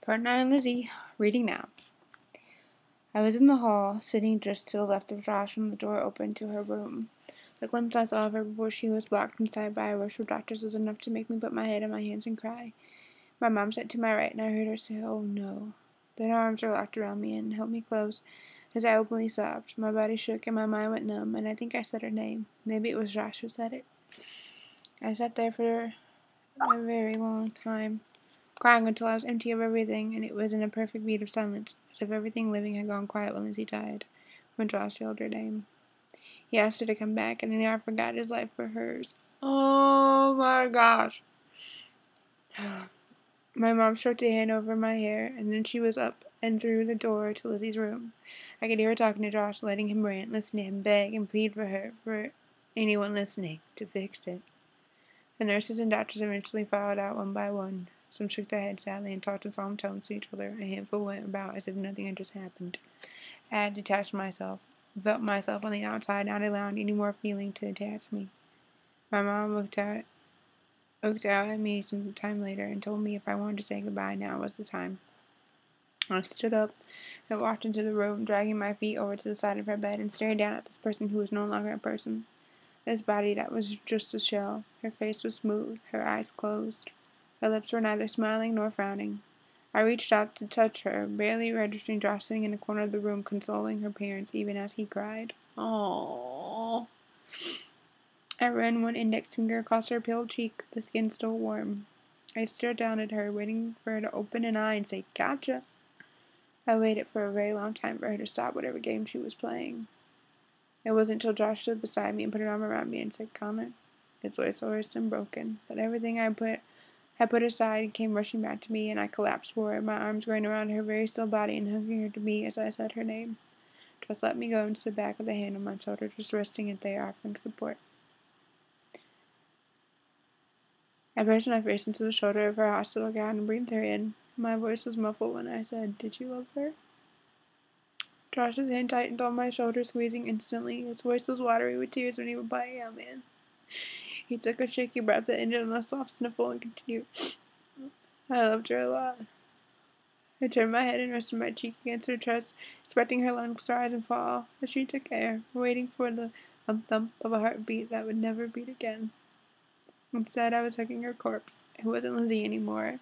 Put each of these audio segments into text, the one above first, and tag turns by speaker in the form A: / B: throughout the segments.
A: Part 9, Lizzie, reading now. I was in the hall, sitting just to the left of Josh when the door opened to her room. The glimpse I saw of her before she was locked inside by a rush of doctors was enough to make me put my head in my hands and cry. My mom sat to my right, and I heard her say, "Oh, no." Then her arms were locked around me and held me close as I openly sobbed. My body shook and my mind went numb, and I think I said her name. Maybe it was Josh who said it. I sat there for a very long time, crying until I was empty of everything, and it was in a perfect beat of silence, as if everything living had gone quiet when Lizzie died, when Josh yelled her name. He asked her to come back, and he never forgot his life for hers. Oh my gosh. My mom stroked a hand over my hair, and then she was up and through the door to Lizzie's room. I could hear her talking to Josh, letting him rant, listening to him beg and plead for anyone listening, to fix it. The nurses and doctors eventually filed out one by one. Some shook their heads sadly and talked in solemn tones to each other. A handful went about as if nothing had just happened. I had detached myself, felt myself on the outside, not allowing any more feeling to attach me. My mom looked out at me some time later and told me if I wanted to say goodbye, now was the time. I stood up and walked into the room, dragging my feet over to the side of her bed and stared down at this person who was no longer a person. This body that was just a shell. Her face was smooth, her eyes closed. Her lips were neither smiling nor frowning. I reached out to touch her, barely registering Josh sitting in a corner of the room consoling her parents even as he cried. Aww. I ran one index finger across her pale cheek, the skin still warm. I stared down at her, waiting for her to open an eye and say, "Gotcha." I waited for a very long time for her to stop whatever game she was playing. It wasn't until Josh stood beside me and put an arm around me and said, "Connor." His voice hoarse and broken, but everything I had put aside came rushing back to me, and I collapsed forward, my arms going around her very still body and hugging her to me as I said her name. Just let me go and sit back with a hand on my shoulder, just resting it there, offering support. I pressed my face into the shoulder of her hospital gown and breathed her in. My voice was muffled when I said, "Did you love her?" Josh's hand tightened on my shoulder, squeezing instantly. His voice was watery with tears when he replied, "Yeah, man." He took a shaky breath that ended in a soft sniffle and continued, "I loved her a lot." I turned my head and rested my cheek against her chest, expecting her lungs to rise and fall, but she took air, waiting for the thump of a heartbeat that would never beat again. Instead, I was hugging her corpse. It wasn't Lizzie anymore,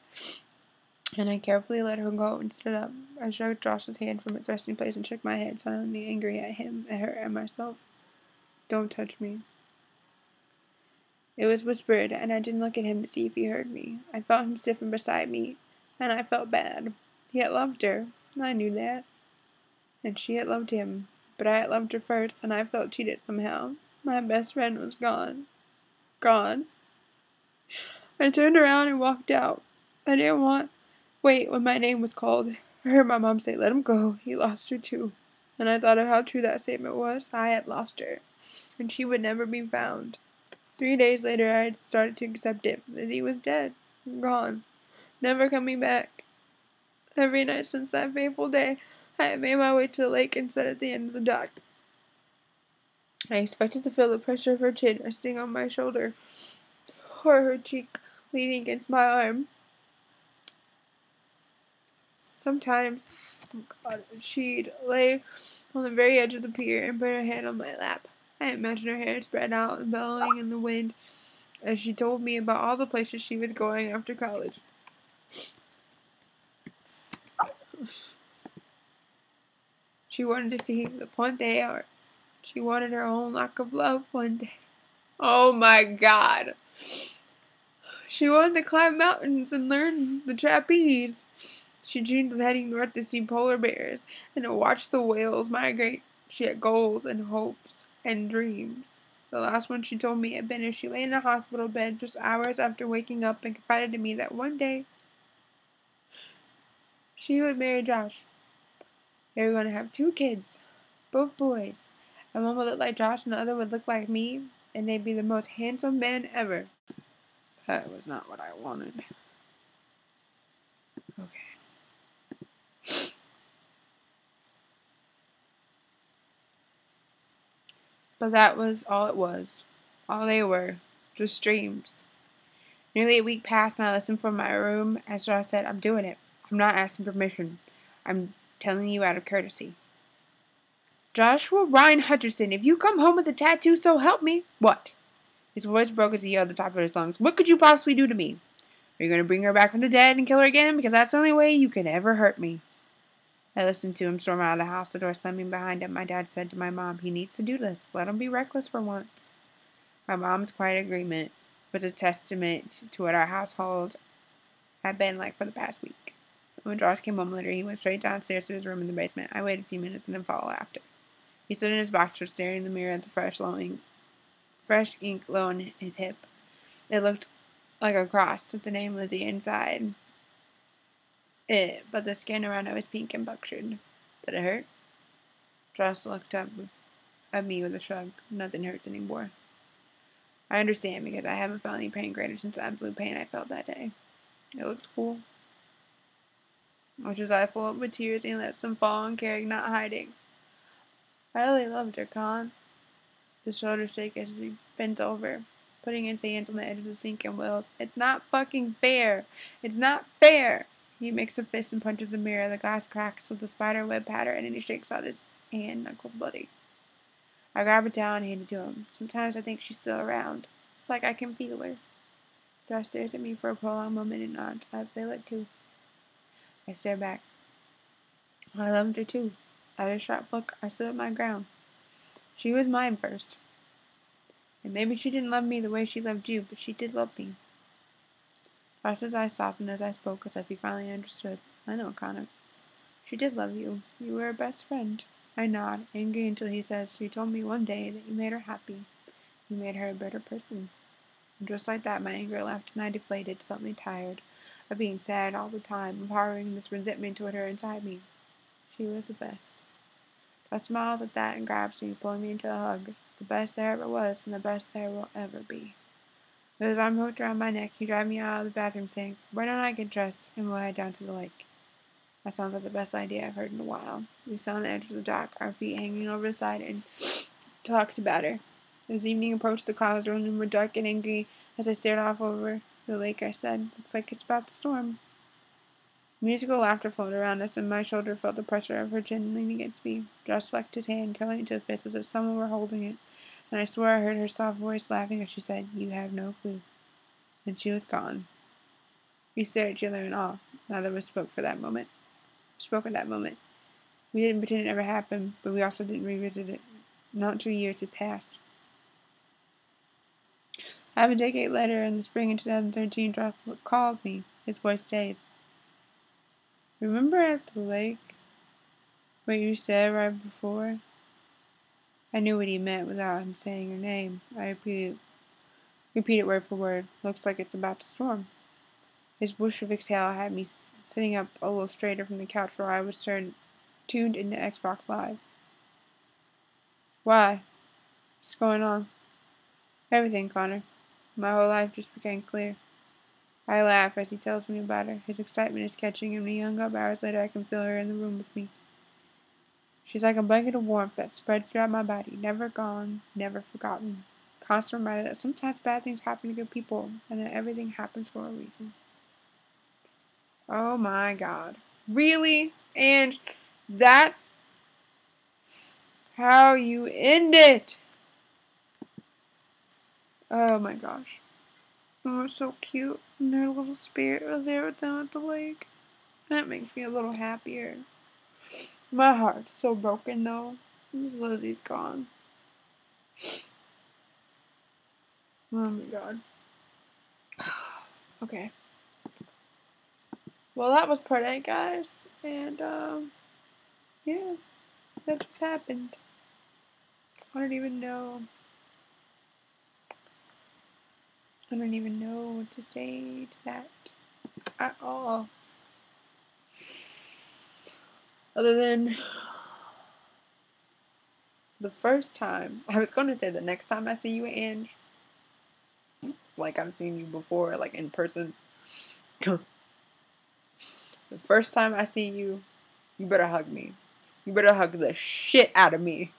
A: and I carefully let her go and stood up. I stroked Josh's hand from its resting place and shook my head, silently angry at him, at her, and myself. "Don't touch me." It was whispered, and I didn't look at him to see if he heard me. I felt him stiffen beside me, and I felt bad. He had loved her. I knew that. And she had loved him. But I had loved her first, and I felt cheated somehow. My best friend was gone. Gone. I turned around and walked out. I didn't wait when my name was called. I heard my mom say, "Let him go. He lost her too." And I thought of how true that statement was. I had lost her, and she would never be found. 3 days later, I had started to accept it. Lizzie was dead. Gone. Never coming back. Every night since that fateful day, I had made my way to the lake and sat at the end of the dock. I expected to feel the pressure of her chin resting on my shoulder, or her cheek leaning against my arm. Sometimes, she'd lay on the very edge of the pier and put her hand on my lap. I imagined her hair spread out and bellowing in the wind as she told me about all the places she was going after college. She wanted to see the Ponte Arts. She wanted her own lock of love one day. Oh my God. She wanted to climb mountains and learn the trapeze. She dreamed of heading north to see polar bears and to watch the whales migrate. She had goals and hopes and dreams. The last one she told me had been as she lay in a hospital bed just hours after waking up and confided to me that one day she would marry Josh. They were going to have 2 kids, both boys, and one would look like Josh and the other would look like me, and they'd be the most handsome men ever. That was not what I wanted. Okay. But that was all it was. All they were. Just dreams. Nearly a week passed and I listened from my room as Josh said, "I'm doing it. I'm not asking permission. I'm telling you out of courtesy. Joshua Ryan Hutcherson, if you come home with a tattoo, so help me. What? His voice broke as he yelled at the top of his lungs. What could you possibly do to me? Are you going to bring her back from the dead and kill her again? Because that's the only way you can ever hurt me. I listened to him storm out of the house, the door slamming behind him. My dad said to my mom, he needs to do this. Let him be reckless for once. My mom's quiet agreement was a testament to what our household had been like for the past week. When Josh came home later, he went straight downstairs to his room in the basement. I waited a few minutes and then followed after. He stood in his boxers, staring in the mirror at the fresh ink low on his hip. It looked like a cross with the name Lizzie inside it, but the skin around it was pink and punctured. Did it hurt? Josh looked up at me with a shrug. Nothing hurts anymore. I understand because I haven't felt any pain greater since the absolute pain I felt that day. It looks cool. Which is I full up with tears and let some fall on Carrie, not hiding. I really loved her, Con. His shoulders shake as he bent over, putting his hands on the edge of the sink and wails, It's not fucking fair! It's not fair! He makes a fist and punches the mirror. The glass cracks with a spider web pattern and he shakes out his hand, knuckles bloody. I grab a towel and hand it to him. Sometimes I think she's still around. It's like I can feel her. Josh stares at me for a prolonged moment and nods. I feel it too. I stare back. I loved her too. At a sharp look, I stood my ground. She was mine first. And maybe she didn't love me the way she loved you, but she did love me. Josh's eyes softened as I spoke, as if he finally understood. I know, Connor. She did love you. You were her best friend. I nod, angry until he says, She told me one day that you made her happy. You made her a better person. And just like that, my anger left and I deflated, suddenly tired of being sad all the time, of harboring this resentment toward her inside me. She was the best. Josh smiles at that and grabs me, pulling me into a hug. The best there ever was, and the best there will ever be. With his arm hooked around my neck, he dragged me out of the bathroom, saying, Why don't I get dressed and we'll head down to the lake? That sounds like the best idea I've heard in a while. We sat on the edge of the dock, our feet hanging over the side, and talked about her. As evening approached, the clouds rose and were dark and angry. As I stared off over the lake, I said, Looks like it's about to storm. Musical laughter floated around us, and my shoulder felt the pressure of her chin leaning against me. Josh flecked his hand, curling it to a fist as if someone were holding it, and I swore I heard her soft voice laughing as she said, You have no clue. And she was gone. We stared at each other in awe. Neither of us spoke at that moment. We didn't pretend it never happened, but we also didn't revisit it. Not 2 years had passed. Half a decade later, in the spring of 2013, Josh called me. His voice stays. Remember at the lake what you said right before? I knew what he meant without him saying her name. I repeated word for word. Looks like it's about to storm. His Bolshevik tail had me sitting up a little straighter from the couch where I was tuned into Xbox Live. Why? What's going on? Everything, Connor. My whole life just became clear. I laugh as he tells me about her. His excitement is catching him. When he hung up hours later, I can feel her in the room with me. She's like a blanket of warmth that spreads throughout my body, never gone, never forgotten. Constant reminder that sometimes bad things happen to good people, and that everything happens for a reason. Oh my God. Really? And that's how you end it. Oh my gosh. It was so cute. And their little spirit was there with them at the lake. That makes me a little happier. My heart's so broken though. Miss Lizzie's gone. Oh my God. Okay. Well, that was part 8, guys. And, yeah. That just happened. I don't even know what to say to that at all. Other than the first time, I was going to say the next time I see you, Ange, like I've seen you before, like in person. The first time I see you, you better hug me. You better hug the shit out of me.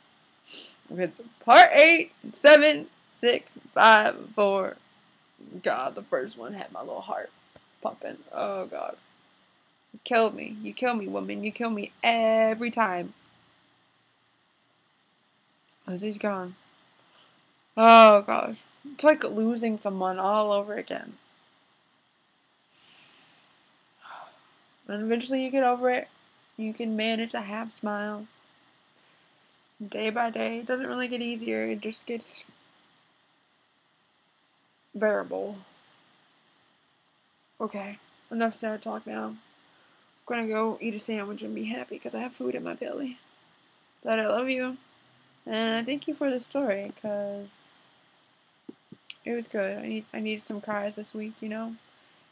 A: It's part 8, 7, 6, 5, 4. God, the first one had my little heart pumping. Oh, God. You killed me. You kill me, woman. You kill me every time. Lizzie's gone. Oh, gosh. It's like losing someone all over again. And eventually you get over it. You can manage a half smile. Day by day. It doesn't really get easier. It just gets bearable. Okay. Enough sad talk now. I'm gonna go eat a sandwich and be happy because I have food in my belly. But I love you. And I thank you for the story because it was good. I needed some cries this week, you know?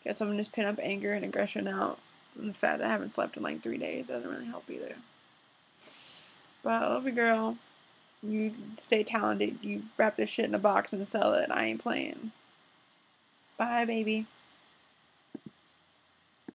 A: Get some of this pent up anger and aggression out. And the fact that I haven't slept in like 3 days doesn't really help either. But I love you, girl. You stay talented. You wrap this shit in a box and sell it. I ain't playing. Bye, baby.